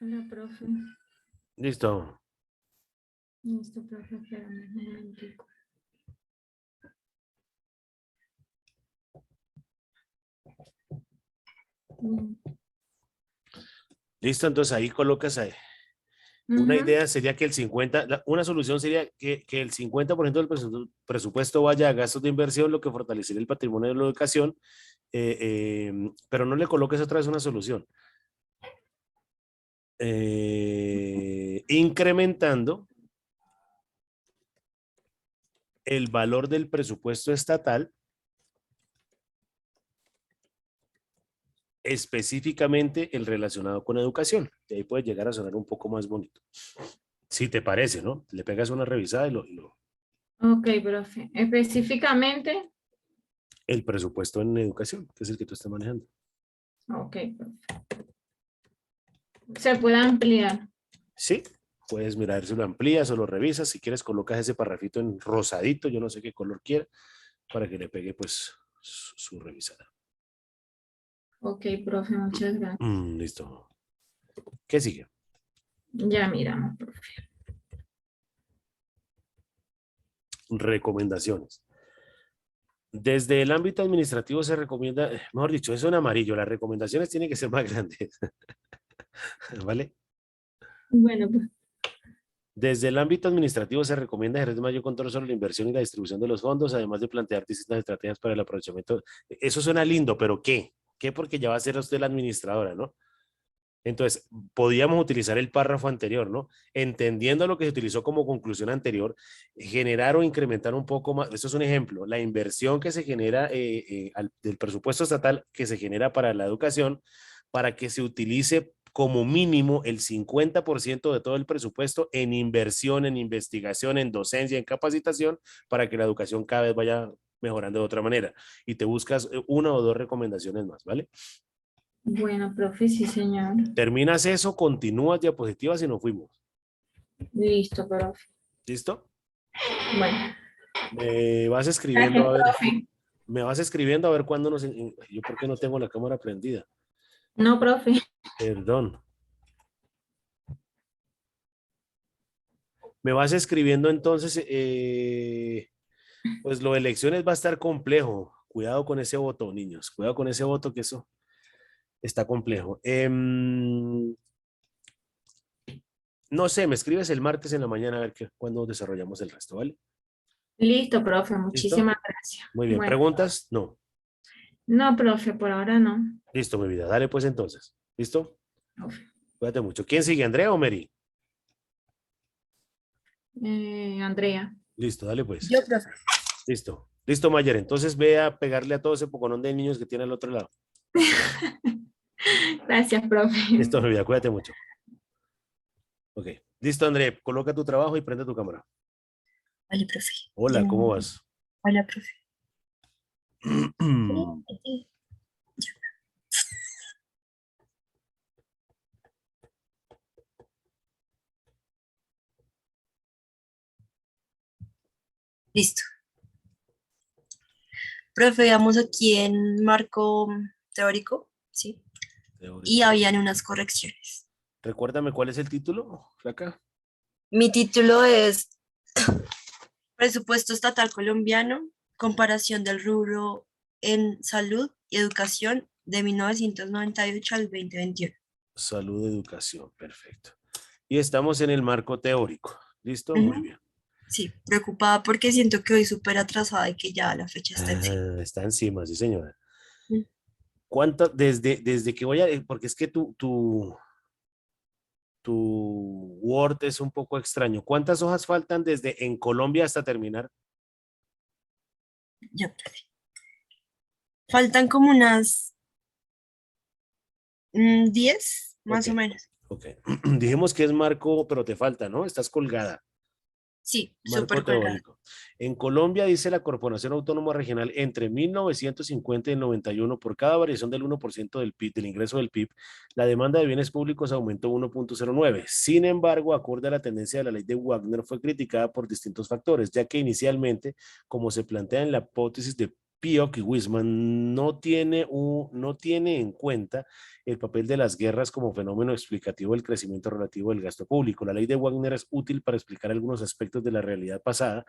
Hola, profe. Listo. Listo, profe, espérame un momentico. Mm, Listo, entonces ahí colocas ahí. Una ujú. idea sería que una solución sería que el 50% del presupuesto vaya a gastos de inversión, lo que fortalecería el patrimonio de la educación, pero no le coloques otra vez una solución. Incrementando el valor del presupuesto estatal, específicamente el relacionado con educación. Y ahí puede llegar a sonar un poco más bonito. Si te parece, ¿no? Le pegas una revisada Ok, profe. Específicamente, el presupuesto en educación, que es el que tú estás manejando. ok, profe. Se puede ampliar. Sí, puedes mirar si lo amplías o lo revisas. Si quieres, colocas ese parrafito en rosadito, yo no sé qué color quiera, para que le pegue pues su revisada. Ok, profe, muchas gracias. Listo. ¿Qué sigue? Ya miramos, profe. Recomendaciones. Desde el ámbito administrativo se recomienda, mejor dicho, eso en amarillo, las recomendaciones tienen que ser más grandes, ¿vale? Bueno, pues, Desde el ámbito administrativo se recomienda ejercer mayor control sobre la inversión y la distribución de los fondos, además de plantear distintas estrategias para el aprovechamiento. Eso suena lindo, pero ¿qué? ¿Qué? Porque ya va a ser usted la administradora, ¿no? Entonces, podíamos utilizar el párrafo anterior, ¿no? Entendiendo lo que se utilizó como conclusión anterior, generar o incrementar un poco más. Esto es un ejemplo. La inversión que se genera del presupuesto estatal que se genera para la educación, para que se utilice como mínimo el 50% de todo el presupuesto en inversión, en investigación, en docencia, en capacitación, para que la educación cada vez vaya mejorando de otra manera. Y te buscas una o dos recomendaciones más, ¿vale? bueno, profe, sí, señor. Terminas eso, continúas diapositivas y nos fuimos. Listo, profe. ¿Listo? Bueno, Me vas escribiendo gracias, a ver, profe. me vas escribiendo a ver cuándo yo por qué no tengo la cámara prendida. No, profe. Perdón. Me vas escribiendo entonces, pues lo de elecciones va a estar complejo. Cuidado con ese voto, niños. Cuidado con ese voto, que eso está complejo. No sé, me escribes el martes en la mañana a ver cuándo desarrollamos el resto, ¿vale? Listo, profe. ¿Listo? Muchísimas gracias. Muy bien. Bueno, ¿Preguntas? No. no, profe, por ahora no. Listo, mi vida. Dale pues entonces. ¿Listo? Profe. Cuídate mucho. ¿Quién sigue, Andrea o Mary? Andrea. Listo, dale pues. Yo, profe. Listo. Listo, Mayer. Entonces ve a pegarle a todo ese poconón de niños que tiene al otro lado. Gracias, profe. Listo, mi vida. Cuídate mucho. Ok. Listo, André. Coloca tu trabajo y prende tu cámara. Vale, profe. Hola, ¿cómo vas? Hola, profe. Listo. Profe, veamos aquí en marco teórico, ¿sí? Y habían unas correcciones. Recuérdame cuál es el título, flaca. Mi título es Presupuesto Estatal Colombiano, comparación del rubro en salud y educación de 1998 al 2021. Salud, educación. Perfecto. Y estamos en el marco teórico. ¿Listo? Muy Ujú. bien. Sí, preocupada porque siento que voy súper atrasada y que ya la fecha está encima. Está encima, sí, señora. Mm. ¿Cuánto, desde que voy a, porque es que tu Word es un poco extraño. ¿Cuántas hojas faltan desde en Colombia hasta terminar? Ya, profe. Faltan como unas 10, Ok, más o menos. ok. Dijimos que es marco, pero te falta, ¿no? Estás colgada. Sí, Marco súper colgada. teórico. En Colombia dice la Corporación Autónoma Regional entre 1950 y el 91 por cada variación del 1% del PIB, del ingreso del PIB, la demanda de bienes públicos aumentó 1.09. Sin embargo, acorde a la tendencia de la ley de Wagner, fue criticada por distintos factores, ya que inicialmente, como se plantea en la hipótesis de Piock y Wisman no tiene en cuenta el papel de las guerras como fenómeno explicativo del crecimiento relativo del gasto público. La ley de Wagner es útil para explicar algunos aspectos de la realidad pasada,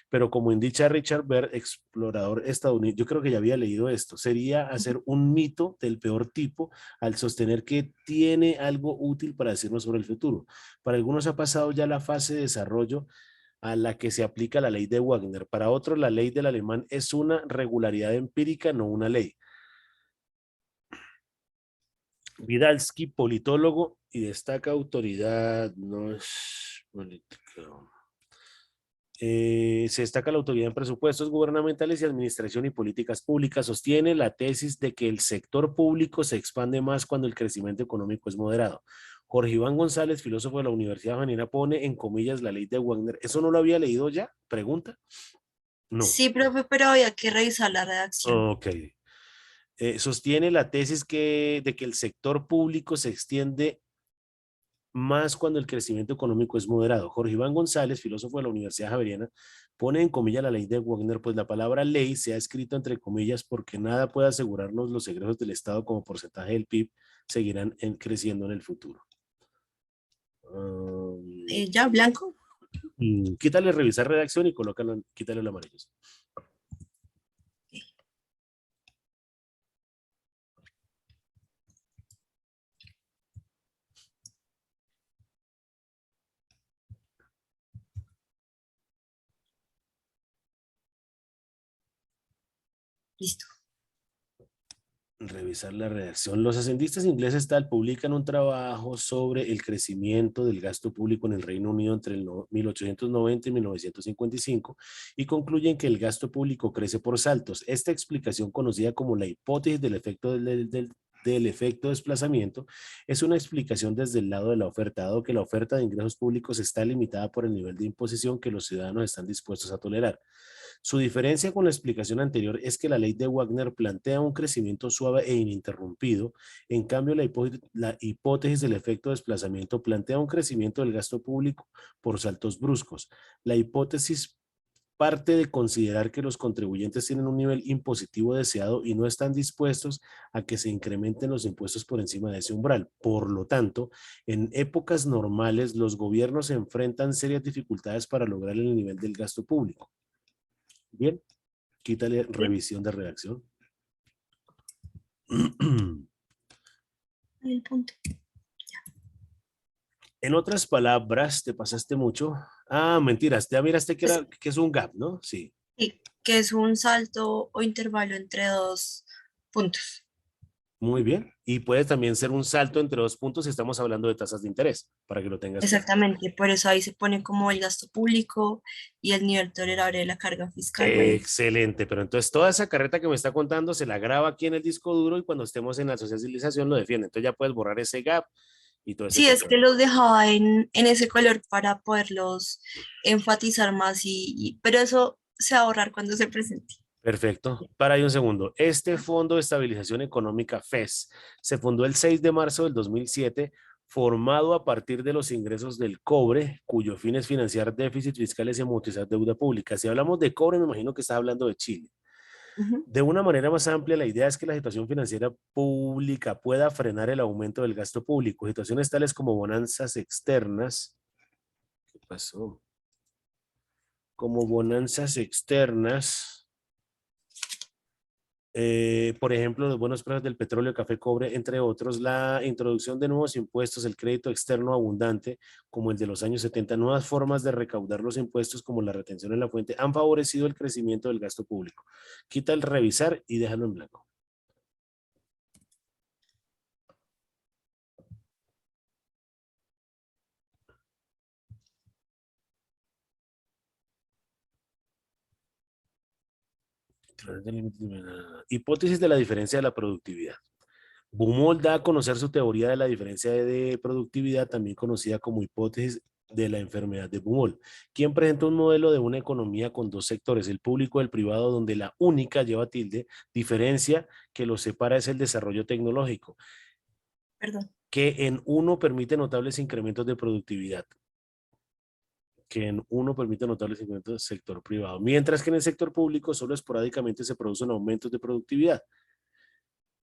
pero como indica Richard Baird, explorador estadounidense, yo creo que ya había leído esto, sería hacer un mito del peor tipo al sostener que tiene algo útil para decirnos sobre el futuro. Para algunos ha pasado ya la fase de desarrollo a la que se aplica la ley de Wagner. Para otros, la ley del alemán es una regularidad empírica, no una ley. Vidalski, politólogo y destaca autoridad, no es político. Se destaca la autoridad en presupuestos gubernamentales y administración y políticas públicas. Sostiene la tesis de que el sector público se expande más cuando el crecimiento económico es moderado. Jorge Iván González, filósofo de la Universidad Javeriana, pone en comillas la ley de Wagner. ¿Eso no lo había leído ya? Pregunta. No. Sí, profe, pero había que revisar la redacción. Ok. Sostiene la tesis de que el sector público se extiende más cuando el crecimiento económico es moderado. Jorge Iván González, filósofo de la Universidad Javeriana, pone en comillas la ley de Wagner, pues la palabra ley se ha escrito entre comillas porque nada puede asegurarnos los egresos del Estado como porcentaje del PIB seguirán creciendo en el futuro. ¿Ya, blanco? Quítale revisar redacción y quítale el amarillo. Listo. Revisar la redacción. Los ascendistas ingleses publican un trabajo sobre el crecimiento del gasto público en el Reino Unido entre el 1890 y 1955 y concluyen que el gasto público crece por saltos. Esta explicación, conocida como la hipótesis del efecto del efecto desplazamiento, es una explicación desde el lado de la oferta, dado que la oferta de ingresos públicos está limitada por el nivel de imposición que los ciudadanos están dispuestos a tolerar. Su diferencia con la explicación anterior es que la ley de Wagner plantea un crecimiento suave e ininterrumpido. En cambio, la hipótesis del efecto desplazamiento plantea un crecimiento del gasto público por saltos bruscos. La hipótesis parte de considerar que los contribuyentes tienen un nivel impositivo deseado y no están dispuestos a que se incrementen los impuestos por encima de ese umbral. Por lo tanto, en épocas normales, los gobiernos se enfrentan serias dificultades para lograr el nivel del gasto público. Bien, quítale revisión de redacción. El punto. En otras palabras, te pasaste mucho. Ah, mentiras, ya miraste que es un gap, ¿no? Sí. Sí, que es un salto o intervalo entre dos puntos. Muy bien. Y puede también ser un salto entre dos puntos si estamos hablando de tasas de interés, para que lo tengas claro. Exactamente, por eso ahí se pone como el gasto público y el nivel tolerable de la carga fiscal. Bueno, Excelente, pero entonces toda esa carreta que me está contando se la graba aquí en el disco duro y cuando estemos en la socialización lo defiende. Entonces ya puedes borrar ese gap y todo ese sí, es tipo que de- los dejaba en ese color para poderlos enfatizar más, pero eso se va a ahorrar cuando se presente. Perfecto. Para ahí un segundo. Este Fondo de Estabilización Económica, FES, se fundó el 6 de marzo del 2007, formado a partir de los ingresos del cobre, cuyo fin es financiar déficits fiscales y amortizar deuda pública. Si hablamos de cobre, me imagino que está hablando de Chile. Ujú. De una manera más amplia, la idea es que la situación financiera pública pueda frenar el aumento del gasto público. Situaciones tales como bonanzas externas. ¿Qué pasó? Como bonanzas externas. Por ejemplo, los buenos precios del petróleo, café, cobre, entre otros, la introducción de nuevos impuestos, el crédito externo abundante, como el de los años 70, nuevas formas de recaudar los impuestos, como la retención en la fuente, han favorecido el crecimiento del gasto público. Quita el revisar y déjalo en blanco. Hipótesis de la diferencia de la productividad. Baumol da a conocer su teoría de la diferencia de productividad, también conocida como hipótesis de la enfermedad de Baumol, quien presenta un modelo de una economía con dos sectores, el público y el privado, donde la única, lleva tilde, diferencia que los separa es el desarrollo tecnológico, Perdón. que en uno permite notables incrementos de productividad, que en uno permite notables incrementos del sector privado, mientras que en el sector público solo esporádicamente se producen aumentos de productividad.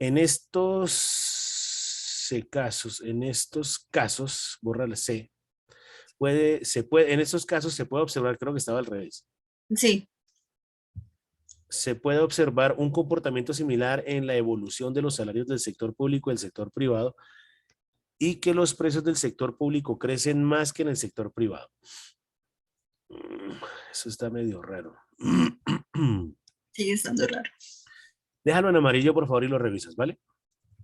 En estos casos, borra la C, en estos casos se puede observar, creo que estaba al revés, Sí, se puede observar un comportamiento similar en la evolución de los salarios del sector público y del sector privado, y que los precios del sector público crecen más que en el sector privado. Eso está medio raro. sigue estando raro. Déjalo en amarillo, por favor, y lo revisas, ¿vale?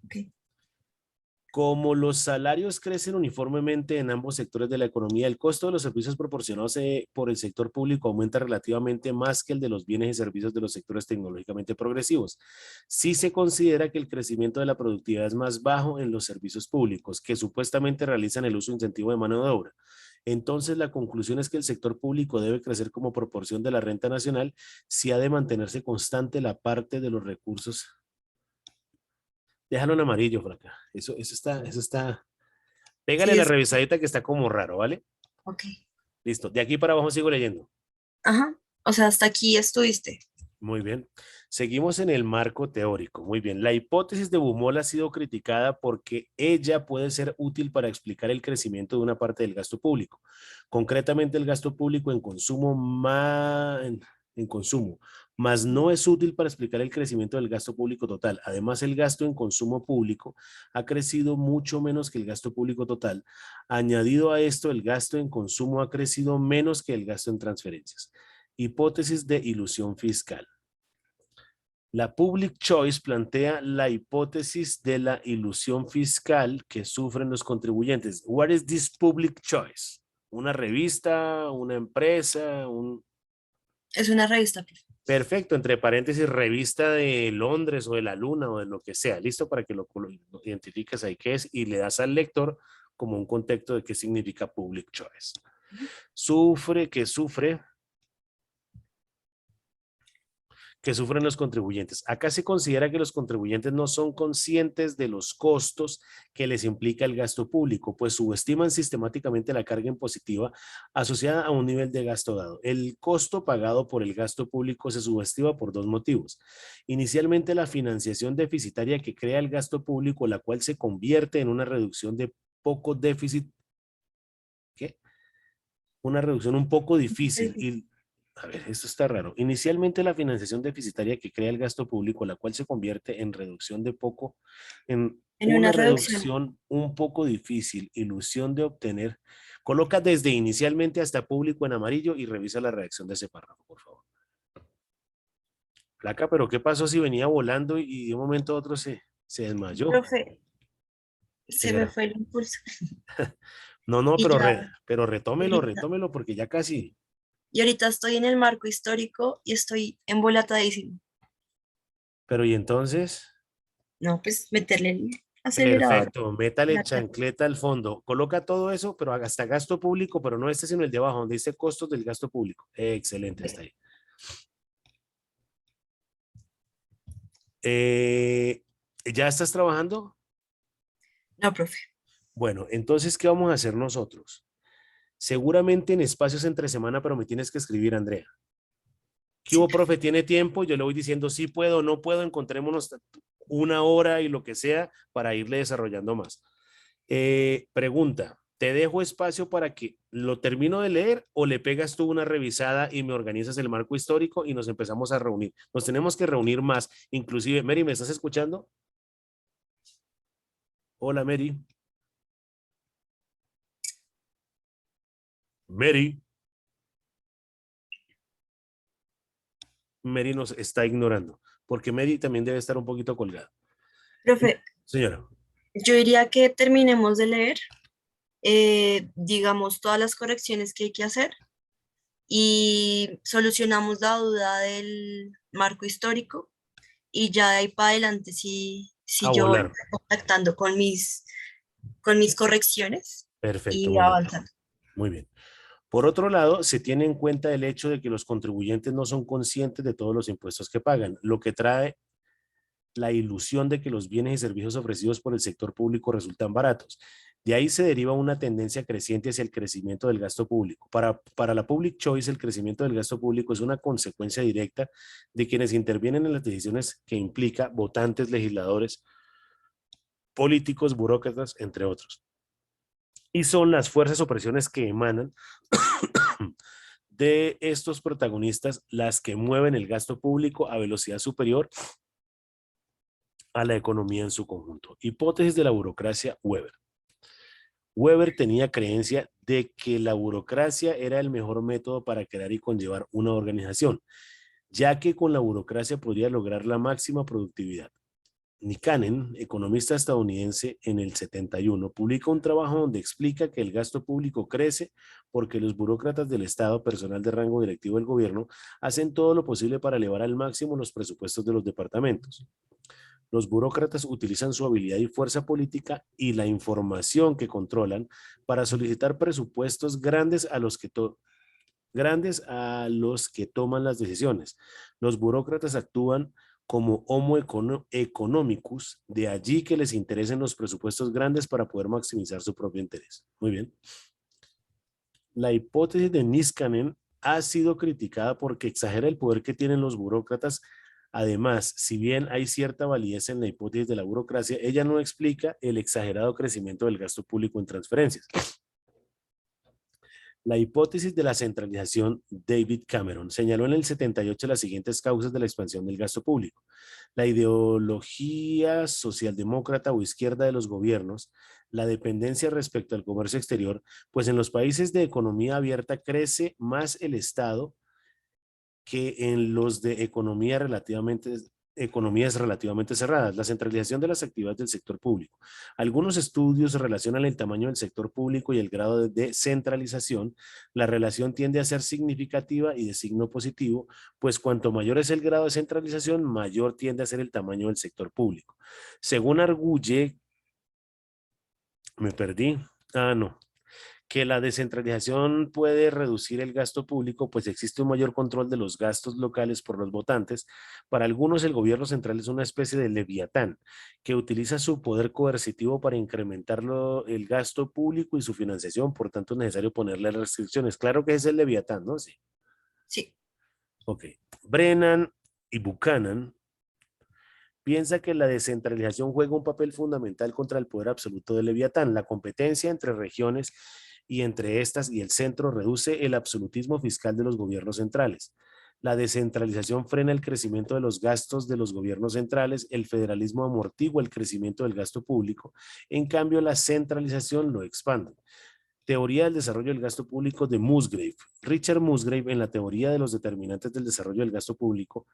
Ok. Como los salarios crecen uniformemente en ambos sectores de la economía, el costo de los servicios proporcionados por el sector público aumenta relativamente más que el de los bienes y servicios de los sectores tecnológicamente progresivos. Si se considera que el crecimiento de la productividad es más bajo en los servicios públicos, que supuestamente realizan el uso incentivo de mano de obra. Entonces, la conclusión es que el sector público debe crecer como proporción de la renta nacional si ha de mantenerse constante la parte de los recursos. Déjalo en amarillo, Flaca. Eso está. Pégale Sí, la revisadita que está como raro, ¿vale? ok. Listo. De aquí para abajo sigo leyendo. Ajá. O sea, hasta aquí estuviste. Muy bien. Seguimos en el marco teórico. Muy bien. La hipótesis de Bumol ha sido criticada porque ella puede ser útil para explicar el crecimiento de una parte del gasto público. Concretamente el gasto público en consumo, más no es útil para explicar el crecimiento del gasto público total. Además, el gasto en consumo público ha crecido mucho menos que el gasto público total. Añadido a esto, el gasto en consumo ha crecido menos que el gasto en transferencias. Hipótesis de ilusión fiscal. La Public Choice plantea la hipótesis de la ilusión fiscal que sufren los contribuyentes. What is this Public Choice? ¿Una revista, una empresa, Es una revista. Perfecto, entre paréntesis, revista de Londres o de la Luna o de lo que sea. Listo para que lo identifiques ahí qué es y le das al lector como un contexto de qué significa Public Choice. Que sufren los contribuyentes. Acá se considera que los contribuyentes no son conscientes de los costos que les implica el gasto público, pues subestiman sistemáticamente la carga impositiva asociada a un nivel de gasto dado. El costo pagado por el gasto público se subestima por dos motivos. Inicialmente, la financiación deficitaria que crea el gasto público, la cual se convierte en una reducción de poco déficit. ¿Qué? Una reducción un poco difícil y a ver, esto está raro. Inicialmente la financiación deficitaria que crea el gasto público, la cual se convierte en reducción de poco, en En una una reducción. reducción un poco difícil, ilusión de obtener. Coloca desde inicialmente hasta público en amarillo y revisa la redacción de ese párrafo, por favor. Placa, pero ¿qué pasó si venía volando y de un momento a otro se desmayó? Profe, se me Señora. fue el impulso. No, Y ya, pero y ahorita, retómelo porque ya casi. y ahorita estoy en el marco histórico y estoy embolatadísimo. Pero ¿y entonces? No, pues meterle el acelerador. Perfecto, métale La ca- chancleta al fondo. Coloca todo eso, pero hasta gasto público, pero no este, sino el de abajo, donde dice costos del gasto público. Excelente, está ahí. ¿Ya estás trabajando? No, profe. Bueno, entonces, ¿qué vamos a hacer nosotros? Seguramente en espacios entre semana, pero me tienes que escribir, Andrea. ¿Qué Sí, hubo, profe. profe? ¿Tiene tiempo? Yo le voy diciendo sí puedo, no puedo, encontrémonos una hora y lo que sea para irle desarrollando más. Pregunta, ¿te dejo espacio para que lo termino de leer o le pegas tú una revisada y me organizas el marco histórico y nos empezamos a reunir? Nos tenemos que reunir más. Inclusive, Mary, ¿me estás escuchando? Hola, Mary. Mary. Mary nos está ignorando, porque Mary también debe estar un poquito colgada. Profe, Señora. yo diría que terminemos de leer, digamos, todas las correcciones que hay que hacer y solucionamos la duda del marco histórico y ya de ahí para adelante si A yo voy volar. contactando con mis correcciones Perfecto, y muy bien. avanzando. Muy bien. Por otro lado, se tiene en cuenta el hecho de que los contribuyentes no son conscientes de todos los impuestos que pagan, lo que trae la ilusión de que los bienes y servicios ofrecidos por el sector público resultan baratos. De ahí se deriva una tendencia creciente hacia el crecimiento del gasto público. Para la Public Choice, el crecimiento del gasto público es una consecuencia directa de quienes intervienen en las decisiones que implica votantes, legisladores, políticos, burócratas, entre otros. Y son las fuerzas o presiones que emanan de estos protagonistas las que mueven el gasto público a velocidad superior a la economía en su conjunto. Hipótesis de la burocracia Weber. Weber tenía creencia de que la burocracia era el mejor método para crear y conllevar una organización, ya que con la burocracia podría lograr la máxima productividad. Nikanen, economista estadounidense, en el 71, publica un trabajo donde explica que el gasto público crece porque los burócratas del Estado, personal de rango directivo del gobierno, hacen todo lo posible para elevar al máximo los presupuestos de los departamentos. Los burócratas utilizan su habilidad y fuerza política y la información que controlan para solicitar presupuestos grandes a los que toman las decisiones. Los burócratas actúan como homo economicus, de allí que les interesen los presupuestos grandes para poder maximizar su propio interés. Muy bien. La hipótesis de Niskanen ha sido criticada porque exagera el poder que tienen los burócratas. Además, si bien hay cierta validez en la hipótesis de la burocracia, ella no explica el exagerado crecimiento del gasto público en transferencias. La hipótesis de la centralización, David Cameron señaló en el 78 las siguientes causas de la expansión del gasto público. La ideología socialdemócrata o izquierda de los gobiernos, la dependencia respecto al comercio exterior, pues en los países de economía abierta crece más el Estado que en los de economías relativamente cerradas, la centralización de las actividades del sector público. Algunos estudios relacionan el tamaño del sector público y el grado de descentralización. La relación tiende a ser significativa y de signo positivo, pues cuanto mayor es el grado de centralización, mayor tiende a ser el tamaño del sector público. Según Argulle, que la descentralización puede reducir el gasto público, pues existe un mayor control de los gastos locales por los votantes. Para algunos, el gobierno central es una especie de leviatán que utiliza su poder coercitivo para incrementar el gasto público y su financiación, por tanto es necesario ponerle restricciones. Claro que es el leviatán, ¿no? Sí. Sí. Ok. Brennan y Buchanan piensa que la descentralización juega un papel fundamental contra el poder absoluto del leviatán. La competencia entre regiones y entre estas y el centro reduce el absolutismo fiscal de los gobiernos centrales. La descentralización frena el crecimiento de los gastos de los gobiernos centrales, el federalismo amortigua el crecimiento del gasto público, en cambio la centralización lo expande. Teoría del desarrollo del gasto público de Musgrave. Richard Musgrave, en la teoría de los determinantes del desarrollo del gasto público,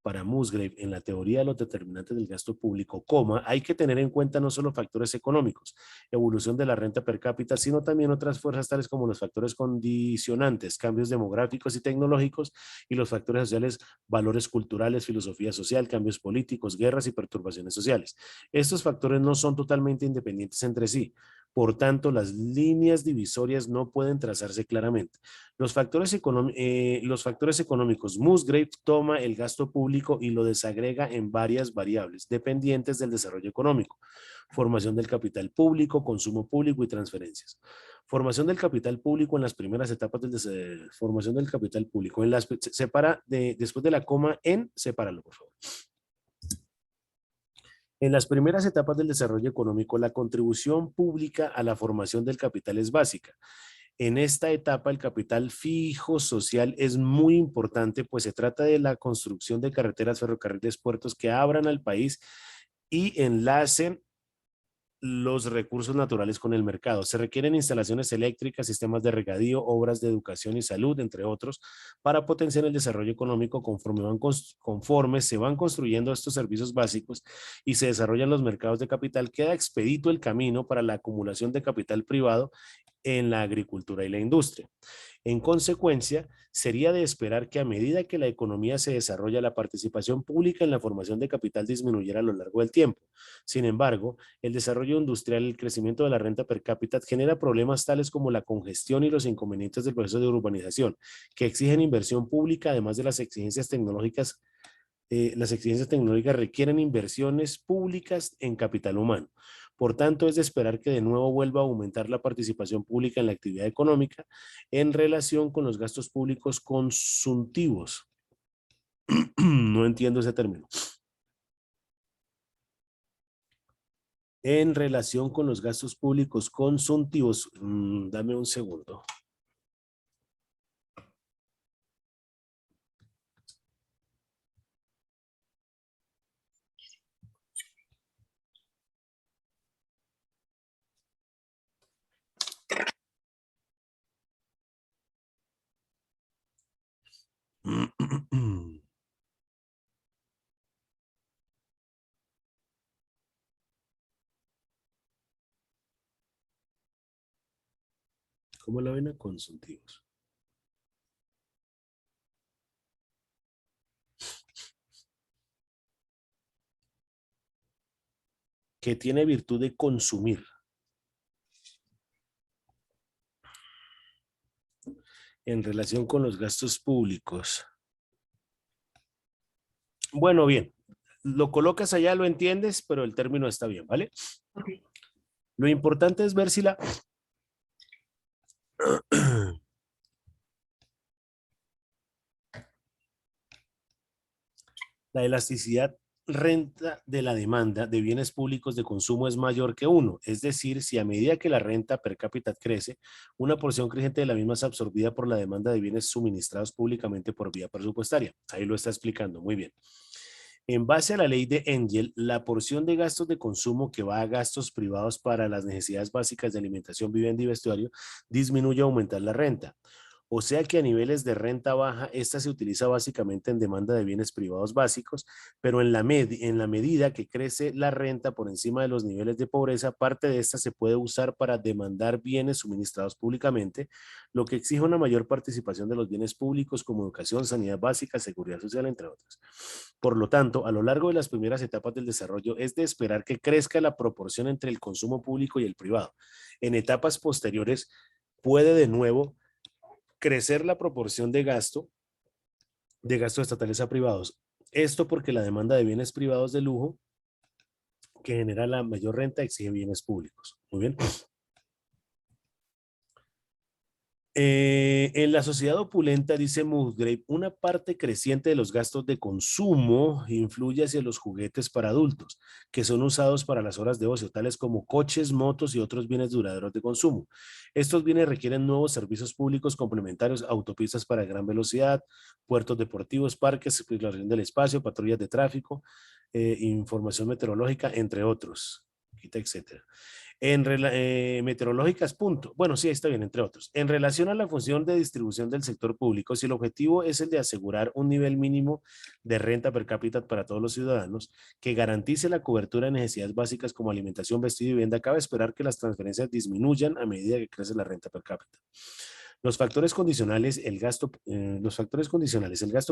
para Musgrave, en la teoría de los determinantes del gasto público, hay que tener en cuenta no solo factores económicos, evolución de la renta per cápita, sino también otras fuerzas tales como los factores condicionantes, cambios demográficos y tecnológicos, y los factores sociales, valores culturales, filosofía social, cambios políticos, guerras y perturbaciones sociales. Estos factores no son totalmente independientes entre sí. Por tanto, las líneas divisorias no pueden trazarse claramente. Los factores económicos, Musgrave toma el gasto público y lo desagrega en varias variables dependientes del desarrollo económico. Formación del capital público, consumo público y transferencias. Formación del capital público en las primeras etapas del formación del capital público. Después de la coma en, sepáralo, por favor. En las primeras etapas del desarrollo económico, la contribución pública a la formación del capital es básica. En esta etapa, el capital fijo social es muy importante, pues se trata de la construcción de carreteras, ferrocarriles, puertos que abran al país y enlacen los recursos naturales con el mercado. Se requieren instalaciones eléctricas, sistemas de regadío, obras de educación y salud, entre otros, para potenciar el desarrollo económico conforme se van construyendo estos servicios básicos y se desarrollan los mercados de capital. Queda expedito el camino para la acumulación de capital privado en la agricultura y la industria. En consecuencia, sería de esperar que a medida que la economía se desarrolla, la participación pública en la formación de capital disminuyera a lo largo del tiempo. Sin embargo, el desarrollo industrial y el crecimiento de la renta per cápita genera problemas tales como la congestión y los inconvenientes del proceso de urbanización, que exigen inversión pública, además de las exigencias tecnológicas las exigencias tecnológicas requieren inversiones públicas en capital humano. Por tanto, es de esperar que de nuevo vuelva a aumentar la participación pública en la actividad económica en relación con los gastos públicos consuntivos. No entiendo ese término. En relación con los gastos públicos consuntivos. Dame un segundo. ¿Cómo la ven a consuntivos? Que tiene virtud de consumir. En relación con los gastos públicos. Bueno, bien. Lo colocas allá, lo entiendes, pero el término está bien, ¿vale? Ok. Lo importante es ver si la... La elasticidad renta de la demanda de bienes públicos de consumo es mayor que 1, es decir, si a medida que la renta per cápita crece, una porción creciente de la misma es absorbida por la demanda de bienes suministrados públicamente por vía presupuestaria. Ahí lo está explicando, muy bien. En base a la ley de Engel, la porción de gastos de consumo que va a gastos privados para las necesidades básicas de alimentación, vivienda y vestuario disminuye al aumentar la renta. O sea que a niveles de renta baja, esta se utiliza básicamente en demanda de bienes privados básicos, pero en la medida que crece la renta por encima de los niveles de pobreza, parte de esta se puede usar para demandar bienes suministrados públicamente, lo que exige una mayor participación de los bienes públicos como educación, sanidad básica, seguridad social, entre otros. Por lo tanto, a lo largo de las primeras etapas del desarrollo es de esperar que crezca la proporción entre el consumo público y el privado. En etapas posteriores puede de nuevo crecer la proporción de gastos estatales a privados. Esto porque la demanda de bienes privados de lujo que genera la mayor renta exige bienes públicos. Muy bien. En la sociedad opulenta, dice Musgrave, una parte creciente de los gastos de consumo influye hacia los juguetes para adultos, que son usados para las horas de ocio, tales como coches, motos y otros bienes duraderos de consumo. Estos bienes requieren nuevos servicios públicos complementarios, autopistas para gran velocidad, puertos deportivos, parques, exploración del espacio, patrullas de tráfico, información meteorológica, entre otros, etcétera. Meteorológicas, punto. Bueno, sí, ahí está bien, entre otros. En relación a la función de distribución del sector público, si el objetivo es el de asegurar un nivel mínimo de renta per cápita para todos los ciudadanos, que garantice la cobertura de necesidades básicas como alimentación, vestido y vivienda, cabe esperar que las transferencias disminuyan a medida que crece la renta per cápita. Los factores condicionales, el gasto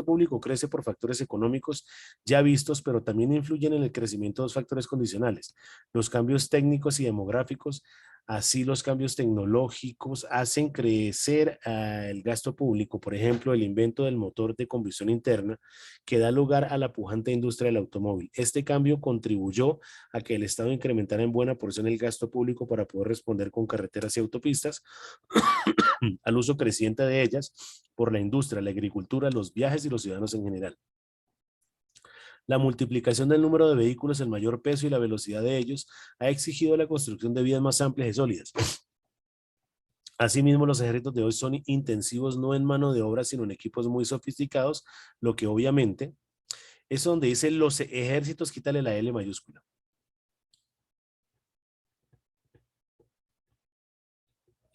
público crece por factores económicos ya vistos, pero también influyen en el crecimiento de los factores condicionales. Los cambios técnicos y demográficos, así los cambios tecnológicos hacen crecer el gasto público. Por ejemplo, el invento del motor de combustión interna que da lugar a la pujante industria del automóvil. Este cambio contribuyó a que el Estado incrementara en buena porción el gasto público para poder responder con carreteras y autopistas al uso creciente de ellas por la industria, la agricultura, los viajes y los ciudadanos en general. La multiplicación del número de vehículos, el mayor peso y la velocidad de ellos ha exigido la construcción de vías más amplias y sólidas. Asimismo, los ejércitos de hoy son intensivos no en mano de obra, sino en equipos muy sofisticados, lo que obviamente es donde dice los ejércitos, quítale la L mayúscula.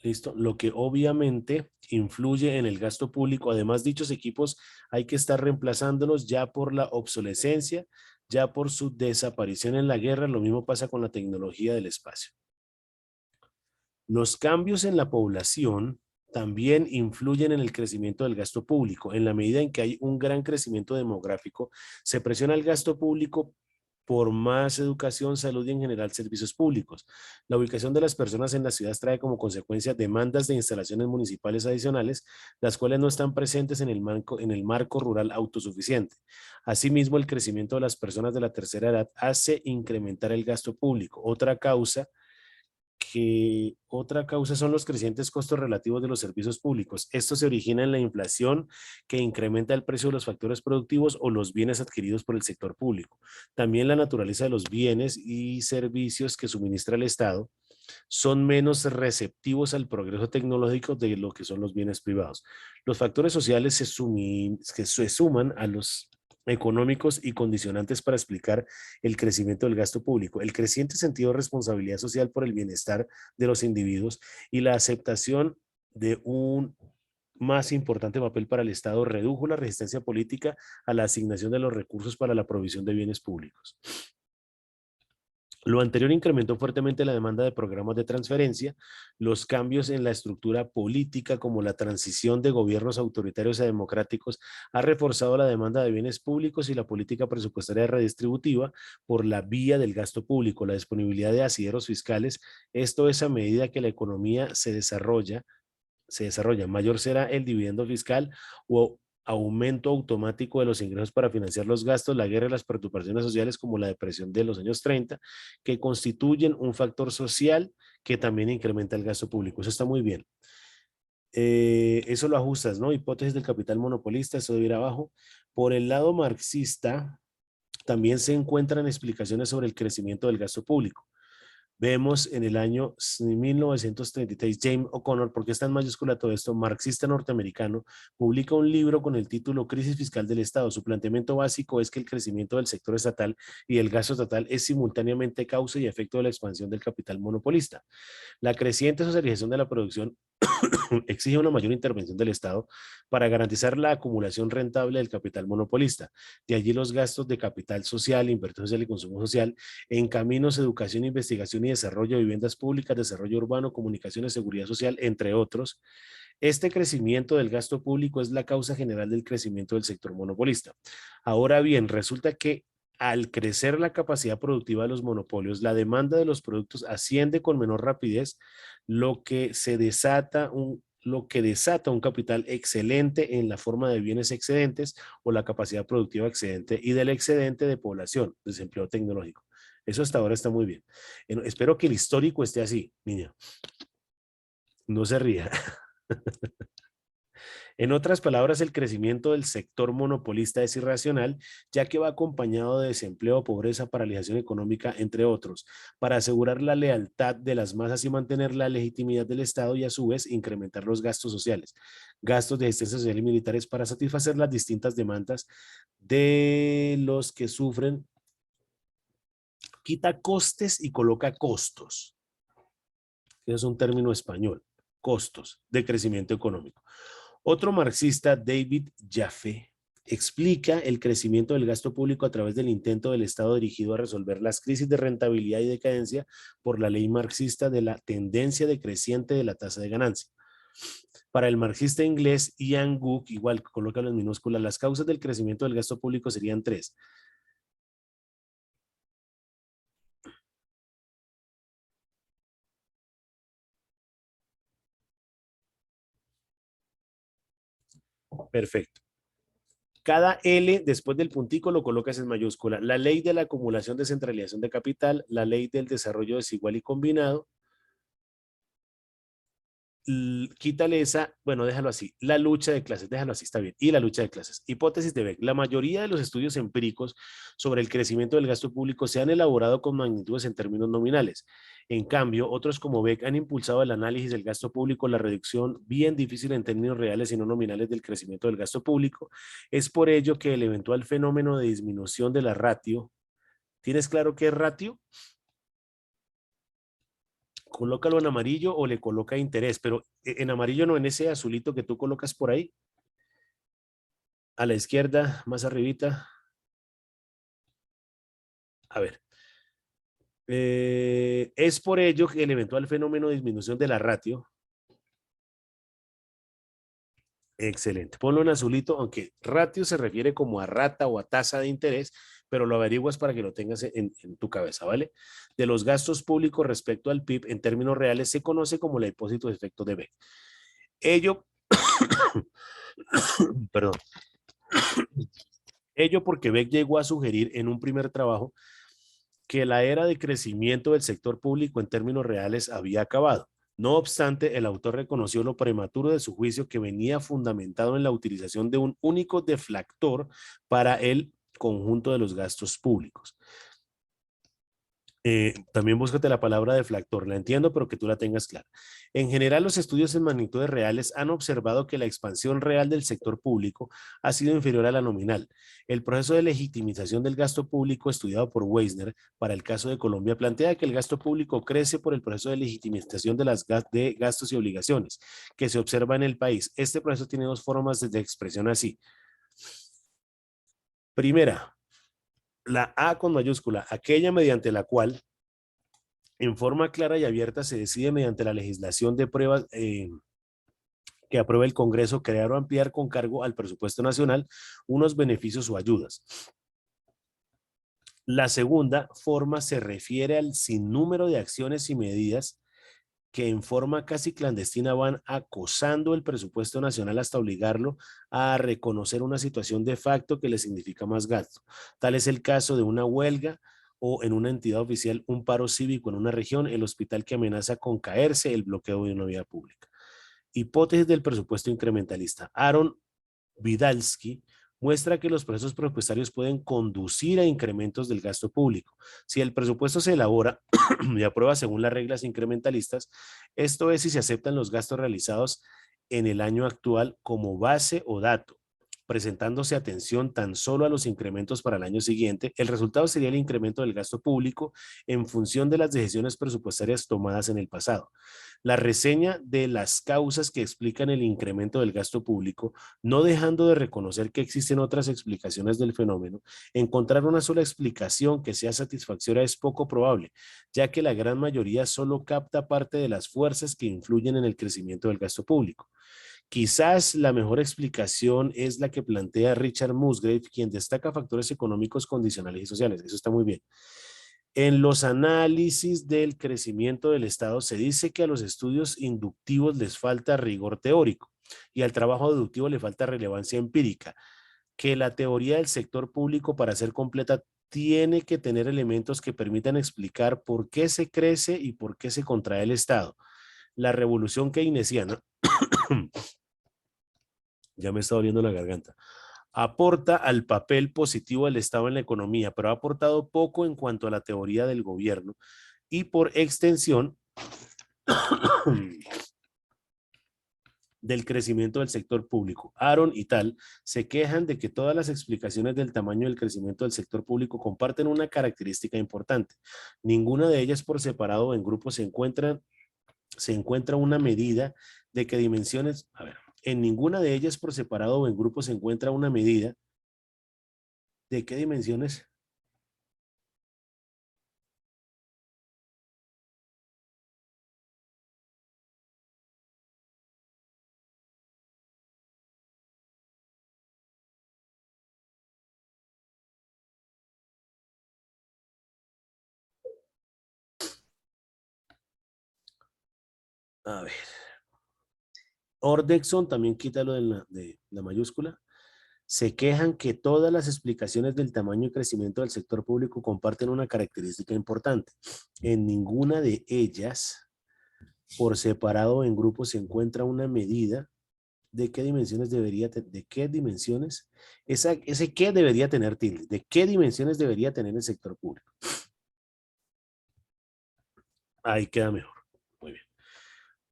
¿Listo? Lo que obviamente influye en el gasto público. Además, dichos equipos hay que estar reemplazándolos ya por la obsolescencia, ya por su desaparición en la guerra. Lo mismo pasa con la tecnología del espacio. Los cambios en la población también influyen en el crecimiento del gasto público. En la medida en que hay un gran crecimiento demográfico, se presiona el gasto público por más educación, salud y en general servicios públicos. La ubicación de las personas en las ciudades trae como consecuencia demandas de instalaciones municipales adicionales, las cuales no están presentes en el marco rural autosuficiente. Asimismo, el crecimiento de las personas de la tercera edad hace incrementar el gasto público. Otra causa son los crecientes costos relativos de los servicios públicos. Esto se origina en la inflación que incrementa el precio de los factores productivos o los bienes adquiridos por el sector público. También la naturaleza de los bienes y servicios que suministra el Estado son menos receptivos al progreso tecnológico de lo que son los bienes privados. Los factores sociales que se suman a los económicos y condicionantes para explicar el crecimiento del gasto público, el creciente sentido de responsabilidad social por el bienestar de los individuos y la aceptación de un más importante papel para el Estado redujo la resistencia política a la asignación de los recursos para la provisión de bienes públicos. Lo anterior incrementó fuertemente la demanda de programas de transferencia, los cambios en la estructura política como la transición de gobiernos autoritarios a democráticos ha reforzado la demanda de bienes públicos y la política presupuestaria redistributiva por la vía del gasto público, la disponibilidad de asideros fiscales. Esto es a medida que la economía se desarrolla, mayor será el dividendo fiscal o aumento automático de los ingresos para financiar los gastos, la guerra y las preocupaciones sociales como la depresión de los años 30, que constituyen un factor social que también incrementa el gasto público. Eso está muy bien. Eso lo ajustas, ¿no? Hipótesis del capital monopolista, eso debe ir abajo. Por el lado marxista, también se encuentran explicaciones sobre el crecimiento del gasto público. Vemos en el año 1933, James O'Connor, ¿por qué está en mayúscula todo esto? Marxista norteamericano, publica un libro con el título Crisis fiscal del Estado. Su planteamiento básico es que el crecimiento del sector estatal y el gasto estatal es simultáneamente causa y efecto de la expansión del capital monopolista. La creciente socialización de la producción exige una mayor intervención del Estado para garantizar la acumulación rentable del capital monopolista. De allí los gastos de capital social, inversión social y consumo social en caminos, educación, investigación y desarrollo, viviendas públicas, desarrollo urbano, comunicaciones, seguridad social, entre otros. Este crecimiento del gasto público es la causa general del crecimiento del sector monopolista. Ahora bien, resulta que al crecer la capacidad productiva de los monopolios, la demanda de los productos asciende con menor rapidez, lo que desata un capital excedente en la forma de bienes excedentes o la capacidad productiva excedente y del excedente de población, desempleo tecnológico. Eso hasta ahora está muy bien. Espero que el histórico esté así, niña. No se ría. En otras palabras, el crecimiento del sector monopolista es irracional, ya que va acompañado de desempleo, pobreza, paralización económica, entre otros, para asegurar la lealtad de las masas y mantener la legitimidad del Estado y a su vez incrementar los gastos sociales, gastos de asistencia social y militares para satisfacer las distintas demandas de los que sufren. Quita costes y coloca costos. Eso es un término español, costos de crecimiento económico. Otro marxista, David Jaffe, explica el crecimiento del gasto público a través del intento del Estado dirigido a resolver las crisis de rentabilidad y decadencia por la ley marxista de la tendencia decreciente de la tasa de ganancia. Para el marxista inglés Ian Cook, igual coloca en minúsculas, las causas del crecimiento del gasto público serían tres. Perfecto. Cada L después del puntico lo colocas en mayúscula. La ley de la acumulación de centralización de capital, la ley del desarrollo desigual y combinado. Quítale esa, bueno, déjalo así. La lucha de clases, déjalo así, está bien. Y la lucha de clases. Hipótesis de Beck. La mayoría de los estudios empíricos sobre el crecimiento del gasto público se han elaborado con magnitudes en términos nominales. En cambio, otros como Beck han impulsado el análisis del gasto público, la reducción bien difícil en términos reales y no nominales del crecimiento del gasto público. Es por ello que el eventual fenómeno de disminución de la ratio, ¿tienes claro qué es ratio? Colócalo en amarillo o le coloca interés, pero en amarillo no, en ese azulito que tú colocas por ahí, a la izquierda, más arribita. A ver. Es por ello que el eventual fenómeno de disminución de la ratio. Excelente. Ponlo en azulito, aunque ratio se refiere como a rata o a tasa de interés, pero lo averiguas para que lo tengas en tu cabeza, ¿vale? De los gastos públicos respecto al PIB en términos reales se conoce como el depósito de efecto de Beck. Ello, perdón, ello porque Beck llegó a sugerir en un primer trabajo que la era de crecimiento del sector público en términos reales había acabado. No obstante, el autor reconoció lo prematuro de su juicio, que venía fundamentado en la utilización de un único deflactor para el conjunto de los gastos públicos. También búscate la palabra deflactor, la entiendo, pero que tú la tengas clara. En general, los estudios en magnitudes reales han observado que la expansión real del sector público ha sido inferior a la nominal. El proceso de legitimización del gasto público estudiado por Weisner para el caso de Colombia plantea que el gasto público crece por el proceso de legitimización de gastos y obligaciones que se observa en el país. Este proceso tiene dos formas de expresión así. Primera, la A con mayúscula, aquella mediante la cual en forma clara y abierta se decide mediante la legislación de pruebas que apruebe el Congreso crear o ampliar con cargo al presupuesto nacional unos beneficios o ayudas. La segunda forma se refiere al sinnúmero de acciones y medidas que en forma casi clandestina van acosando el presupuesto nacional hasta obligarlo a reconocer una situación de facto que le significa más gasto. Tal es el caso de una huelga o en una entidad oficial un paro cívico en una región, el hospital que amenaza con caerse, el bloqueo de una vía pública. Hipótesis del presupuesto incrementalista. Aaron Vidalski muestra que los procesos presupuestarios pueden conducir a incrementos del gasto público. Si el presupuesto se elabora y aprueba según las reglas incrementalistas, esto es si se aceptan los gastos realizados en el año actual como base o dato, presentándose atención tan solo a los incrementos para el año siguiente, el resultado sería el incremento del gasto público en función de las decisiones presupuestarias tomadas en el pasado. La reseña de las causas que explican el incremento del gasto público, no dejando de reconocer que existen otras explicaciones del fenómeno, encontrar una sola explicación que sea satisfactoria es poco probable, ya que la gran mayoría solo capta parte de las fuerzas que influyen en el crecimiento del gasto público. Quizás la mejor explicación es la que plantea Richard Musgrave, quien destaca factores económicos condicionales y sociales. Eso está muy bien. En los análisis del crecimiento del Estado se dice que a los estudios inductivos les falta rigor teórico y al trabajo deductivo le falta relevancia empírica, que la teoría del sector público para ser completa tiene que tener elementos que permitan explicar por qué se crece y por qué se contrae el Estado. La revolución keynesiana ya me está doliendo la garganta, aporta al papel positivo del Estado en la economía, pero ha aportado poco en cuanto a la teoría del gobierno y por extensión del crecimiento del sector público. Aaron y tal se quejan de que todas las explicaciones del tamaño del crecimiento del sector público comparten una característica importante. Ninguna de ellas por separado o en grupo se encuentra una medida de qué dimensiones, en ninguna de ellas por separado o en grupo se encuentra una medida de qué dimensiones. A ver. Ordexon, también quítalo de la mayúscula. Se quejan que todas las explicaciones del tamaño y crecimiento del sector público comparten una característica importante. En ninguna de ellas, por separado o en grupo, se encuentra una medida de qué dimensiones debería tener, de qué dimensiones, ese qué debería tener tilde, de qué dimensiones debería tener el sector público. Ahí queda mejor. Muy bien.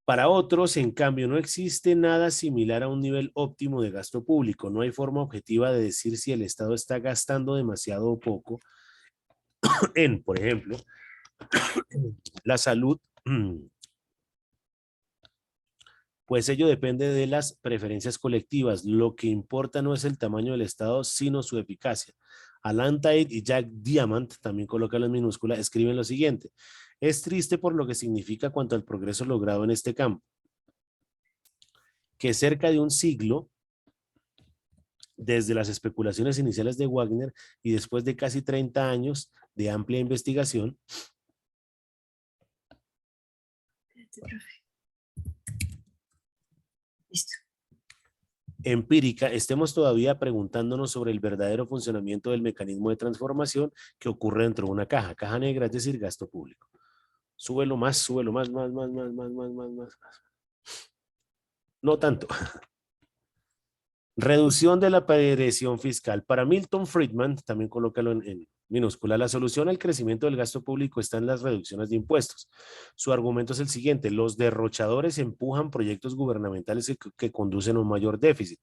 Para otros, en cambio, no existe nada similar a un nivel óptimo de gasto público. No hay forma objetiva de decir si el Estado está gastando demasiado o poco en, por ejemplo, la salud, pues ello depende de las preferencias colectivas. Lo que importa no es el tamaño del Estado, sino su eficacia. Alan Tate y Jack Diamant, también colocan en minúscula, escriben lo siguiente: es triste por lo que significa cuanto al progreso logrado en este campo, que cerca de un siglo Desde las especulaciones iniciales de Wagner y después de casi 30 años de amplia investigación, Espérate, profe. Listo. empírica, estemos todavía preguntándonos sobre el verdadero funcionamiento del mecanismo de transformación que ocurre dentro de una caja negra, es decir, gasto público. Súbelo más, más. No tanto. Reducción de la presión fiscal. Para Milton Friedman, también colócalo en minúscula, la solución al crecimiento del gasto público está en las reducciones de impuestos. Su argumento es el siguiente: los derrochadores empujan proyectos gubernamentales que conducen a un mayor déficit.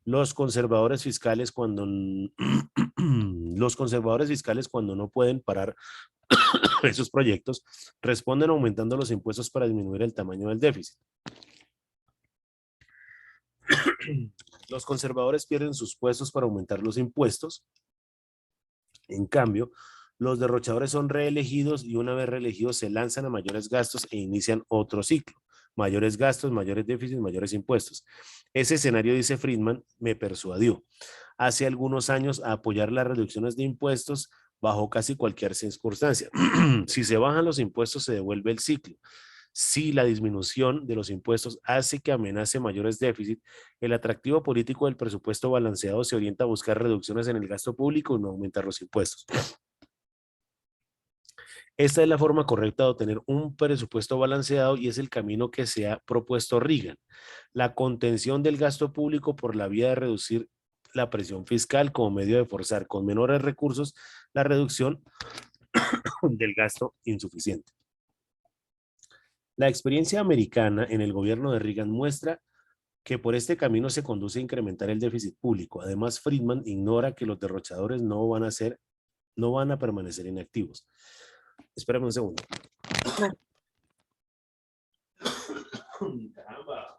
Los conservadores fiscales cuando no pueden parar esos proyectos responden aumentando los impuestos para disminuir el tamaño del déficit. Los conservadores pierden sus puestos para aumentar los impuestos. En cambio, los derrochadores son reelegidos y una vez reelegidos se lanzan a mayores gastos e inician otro ciclo. Mayores gastos, mayores déficits, mayores impuestos. Ese escenario, dice Friedman, me persuadió hace algunos años a apoyar las reducciones de impuestos bajo casi cualquier circunstancia. Si se bajan los impuestos, se devuelve el ciclo. Si la disminución de los impuestos hace que amenace mayores déficits, el atractivo político del presupuesto balanceado se orienta a buscar reducciones en el gasto público y no aumentar los impuestos. Esta es la forma correcta de obtener un presupuesto balanceado y es el camino que se ha propuesto Reagan. La contención del gasto público por la vía de reducir la presión fiscal como medio de forzar con menores recursos la reducción del gasto insuficiente. La experiencia americana en el gobierno de Reagan muestra que por este camino se conduce a incrementar el déficit público. Además, Friedman ignora que los derrochadores no van a permanecer inactivos. Espérame un segundo. Bueno. Caramba.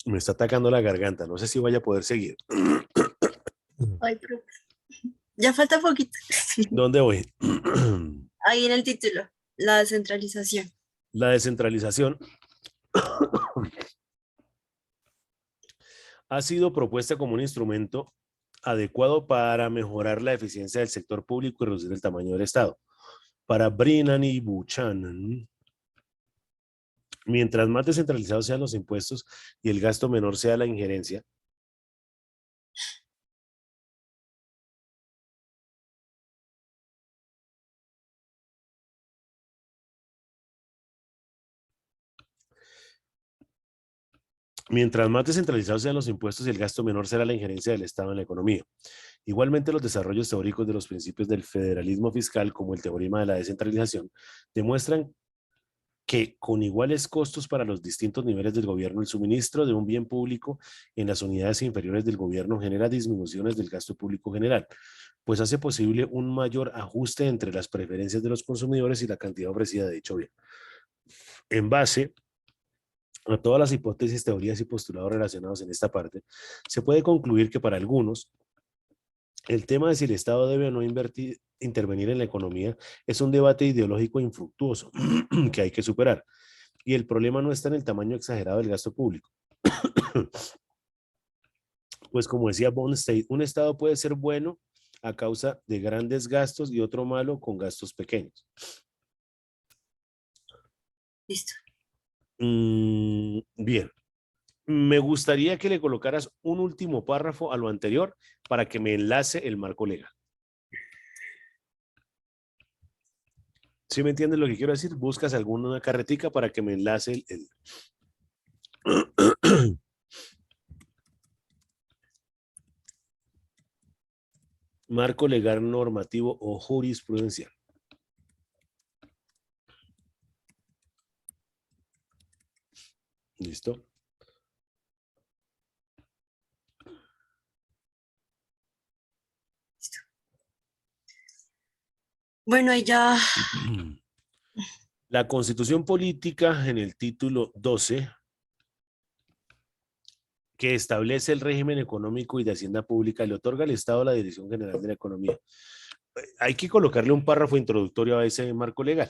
Me está atacando la garganta, no sé si vaya a poder seguir. Ay, profe. Ya falta poquito. ¿Dónde voy? Ahí en el título, la descentralización. La descentralización ha sido propuesta como un instrumento adecuado para mejorar la eficiencia del sector público y reducir el tamaño del Estado. Para Brennan y Buchanan, mientras más descentralizados sean los impuestos y el gasto menor sea la injerencia, mientras más descentralizados sean los impuestos y el gasto menor será la injerencia del Estado en la economía. Igualmente, los desarrollos teóricos de los principios del federalismo fiscal, como el teorema de la descentralización, demuestran que con iguales costos para los distintos niveles del gobierno, el suministro de un bien público en las unidades inferiores del gobierno genera disminuciones del gasto público general, pues hace posible un mayor ajuste entre las preferencias de los consumidores y la cantidad ofrecida de dicho bien. En base a todas las hipótesis, teorías y postulados relacionados en esta parte, se puede concluir que para algunos, el tema de si el Estado debe o no intervenir en la economía es un debate ideológico infructuoso que hay que superar. Y el problema no está en el tamaño exagerado del gasto público. Pues como decía Bond-State, un Estado puede ser bueno a causa de grandes gastos y otro malo con gastos pequeños. Listo. Bien. Me gustaría que le colocaras un último párrafo a lo anterior para que me enlace el marco legal. ¿Sí me entiendes lo que quiero decir? Buscas alguna carretica para que me enlace el... marco legal normativo o jurisprudencial. ¿Listo? Bueno, ahí ya, La Constitución Política en el título 12, que establece el régimen económico y de hacienda pública, le otorga al Estado la Dirección General de la Economía. Hay que colocarle un párrafo introductorio a ese marco legal.